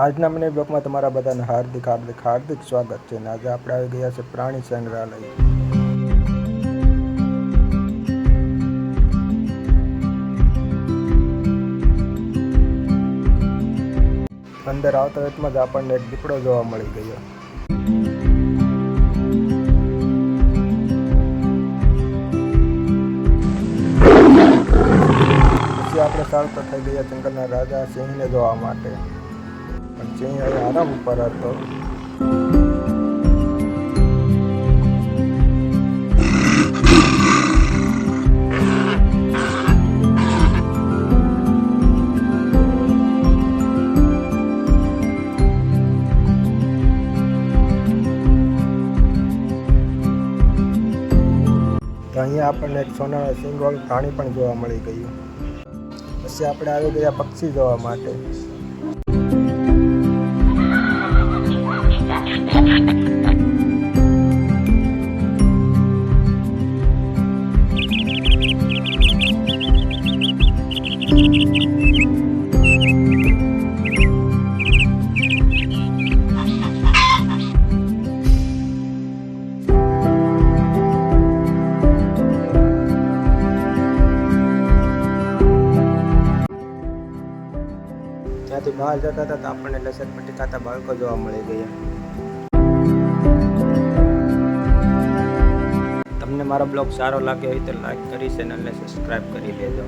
આજના મિની બ્લોગમાં તમારા બધાને હાર્દિક સ્વાગત છે. અને આજે આપણે આવી ગયા છે પ્રાણી સંગ્રહાલય. અંદર આવતા વેતમાં જ આપણને એક દીપડો જોવા મળી ગયો. પછી આપણે ચાલતા થઈ ગયા જંગલના રાજા સિંહને જોવા માટે. પણ સિંહ હવે આરામ ઉપર હતો. તો અહીંયા આપણને એક સોનાના સિંગવાળું પ્રાણી પણ જોવા મળી ગયું. પછી આપણે આવી ગયા પક્ષી જોવા માટે. ત્યાંથી બહાર જતા હતા તો આપણને લસણપટ્ટી ખાતા બાળકો જોવા મળી ગયા. તમને મારો બ્લોગ સારો લાગ્યો હોય તો લાઈક કરી ચેનલને સબસ્ક્રાઈબ કરી લેજો.